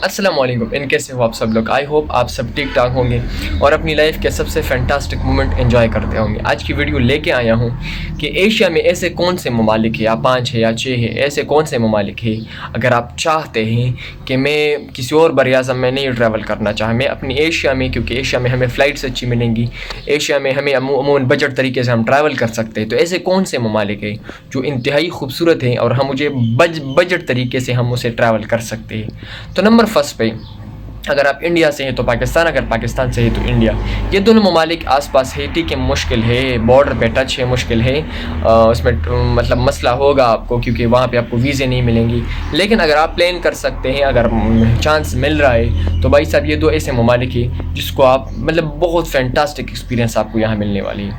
السلام علیکم، ان کیسے ہو آپ سب لوگ؟ آئی ہوپ آپ سب ٹھیک ٹھاک ہوں گے اور اپنی لائف کے سب سے فینٹاسٹک مومنٹ انجوائے کرتے ہوں گے۔ آج کی ویڈیو لے کے آیا ہوں کہ ایشیا میں ایسے کون سے ممالک ہیں، یا 5 ہے یا 6 ہے، ایسے کون سے ممالک ہیں اگر آپ چاہتے ہیں کہ میں کسی اور بر اعظم میں نہیں ٹریول کرنا چاہا، میں اپنی ایشیا میں، کیونکہ ایشیا میں ہمیں فلائٹس اچھی ملیں گی، ایشیا میں ہمیں عموماً بجٹ طریقے سے ہم ٹریول کر سکتے ہیں، تو ایسے کون سے ممالک ہیں جو انتہائی خوبصورت ہیں اور ہم مجھے بجٹ طریقے سے ہم اسے ٹریول کر سکتے ہیں۔ تو نمبر فرسٹ پہ اگر آپ انڈیا سے ہیں تو پاکستان، اگر پاکستان سے ہے تو انڈیا۔ یہ دونوں ممالک آس پاس ہے، ٹھیک ہے، مشکل ہے، بارڈر پہ ٹچ ہے، مشکل ہے، اس میں مطلب مسئلہ ہوگا آپ کو، کیونکہ وہاں پہ آپ کو ویزے نہیں ملیں گی، لیکن اگر آپ پلان کر سکتے ہیں، اگر چانس مل رہا ہے تو بھائی صاحب یہ دو ایسے ممالک ہیں جس کو آپ مطلب بہت فینٹاسٹک ایکسپیرینس آپ کو یہاں ملنے والی ہے۔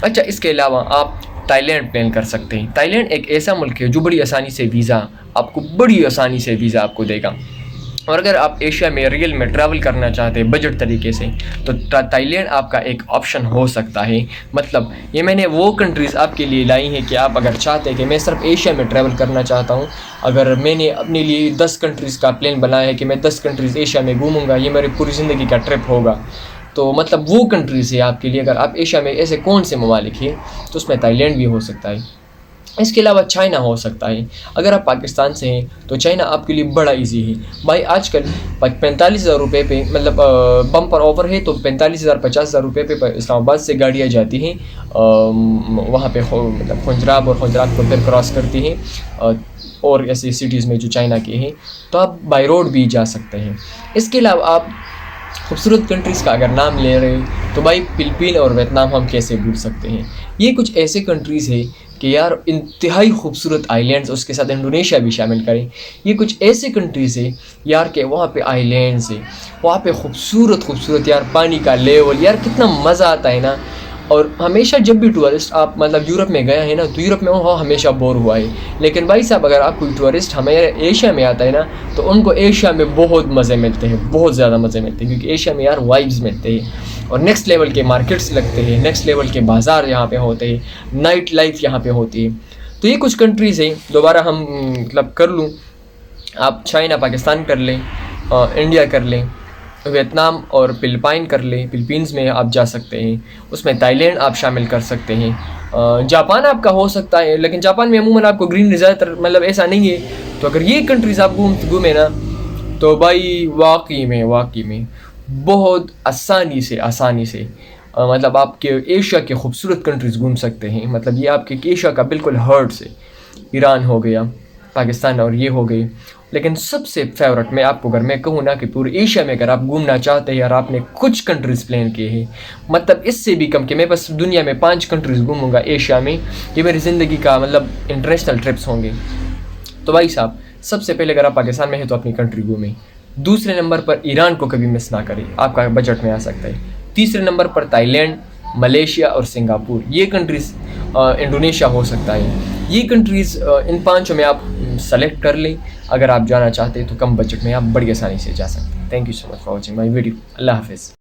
اچھا، اس کے علاوہ آپ تائی لینڈ پلان کر سکتے ہیں۔ تائی لینڈ ایک ایسا ملک ہے جو بڑی آسانی سے ویزا آپ کو، بڑی آسانی سے ویزا آپ کو دے گا، اور اگر آپ ایشیا میں ریئل میں ٹریول کرنا چاہتے ہیں بجٹ طریقے سے تو تائی لینڈ آپ کا ایک آپشن ہو سکتا ہے۔ مطلب یہ میں نے وہ کنٹریز آپ کے لیے لائی ہیں کہ آپ اگر چاہتے ہیں کہ میں صرف ایشیا میں ٹریول کرنا چاہتا ہوں، اگر میں نے اپنے لیے 10 کنٹریز کا پلان بنایا ہے کہ میں 10 کنٹریز ایشیا میں گھوموں گا، یہ میری پوری زندگی کا ٹرپ ہوگا، تو مطلب وہ کنٹریز ہے آپ کے لیے۔ اگر آپ ایشیا میں ایسے کون سے ممالک ہیں تو اس میں تائی لینڈ بھی ہو سکتا ہے۔ اس کے علاوہ چائنا ہو سکتا ہے۔ اگر آپ پاکستان سے ہیں تو چائنا آپ کے لیے بڑا ایزی ہے بھائی۔ آج کل 45,000 روپے پہ مطلب بمپر آفر ہے، تو 45,000 50,000 روپے پہ اسلام آباد سے گاڑیاں جاتی ہیں، وہاں پہ مطلب خنجراب، اور خنجراب کو پھر کراس کرتی ہیں اور ایسی سٹیز میں جو چائنا کے ہیں، تو آپ بائی روڈ بھی جا سکتے ہیں۔ اس کے علاوہ آپ خوبصورت کنٹریز کا اگر نام لے رہے ہیں تو بھائی فلپین اور ویتنام ہم کیسے بھول سکتے ہیں۔ یہ کچھ ایسے کنٹریز ہیں کہ یار انتہائی خوبصورت آئی لینڈز، اس کے ساتھ انڈونیشیا بھی شامل کریں، یہ کچھ ایسے کنٹریز ہیں یار کہ وہاں پہ آئی لینڈز ہیں، وہاں پہ خوبصورت یار پانی کا لیول، یار کتنا مزہ آتا ہے نا۔ اور ہمیشہ جب بھی ٹورسٹ آپ مطلب یورپ میں گیا ہے نا، تو یورپ میں وہ ہمیشہ بور ہوا ہے، لیکن بھائی صاحب اگر آپ کوئی ٹورسٹ ہمارے ایشیا میں آتا ہے نا، تو ان کو ایشیا میں بہت مزے ملتے ہیں، بہت زیادہ مزے ملتے ہیں، کیونکہ ایشیا میں یار وائبز ملتے ہیں اور نیکسٹ لیول کے مارکیٹس لگتے ہیں، نیکسٹ لیول کے بازار یہاں پہ ہوتے ہیں، نائٹ لائف یہاں پہ ہوتی ہے۔ تو یہ کچھ کنٹریز ہیں، دوبارہ ہم مطلب کر لوں، آپ چائنا پاکستان کر لیں، انڈیا کر لیں، ویتنام اور فلپائن کر لیں، فلپینز میں آپ جا سکتے ہیں، اس میں تائی لینڈ آپ شامل کر سکتے ہیں، جاپان آپ کا ہو سکتا ہے، لیکن جاپان میں عموماً آپ کو گرین زیادہ تر مطلب ایسا نہیں ہے، تو اگر یہ کنٹریز آپ گھومیں نا تو بھائی واقعی میں بہت آسانی سے مطلب آپ کے ایشیا کے خوبصورت کنٹریز گھوم سکتے ہیں۔ مطلب یہ آپ کے ایشیا کا بالکل ہارٹ سے، ایران ہو گیا، پاکستان اور یہ ہو گئی، لیکن سب سے فیورٹ میں آپ کو اگر میں کہوں نا کہ پورے ایشیا میں اگر آپ گھومنا چاہتے ہیں اور آپ نے کچھ کنٹریز پلان کیے ہیں، مطلب اس سے بھی کم کہ میں بس دنیا میں 5 کنٹریز گھوموں گا ایشیا میں، یہ میری زندگی کا مطلب انٹرنیشنل ٹرپس ہوں گے، تو بھائی صاحب سب سے پہلے اگر آپ پاکستان میں ہیں تو اپنی کنٹری گھومیں، دوسرے نمبر پر ایران کو کبھی مس نہ کریں، آپ کا بجٹ میں آ سکتا ہے، تیسرے نمبر پر تائی لینڈ، ملیشیا اور سنگاپور، یہ کنٹریز، انڈونیشیا ہو سکتا ہے، یہ کنٹریز ان 5 میں آپ سلیکٹ کر لیں اگر آپ جانا چاہتے ہیں، تو کم بجٹ میں آپ بڑی آسانی سے جا سکتے ہیں۔ Thank you so much for watching my video. اللہ حافظ۔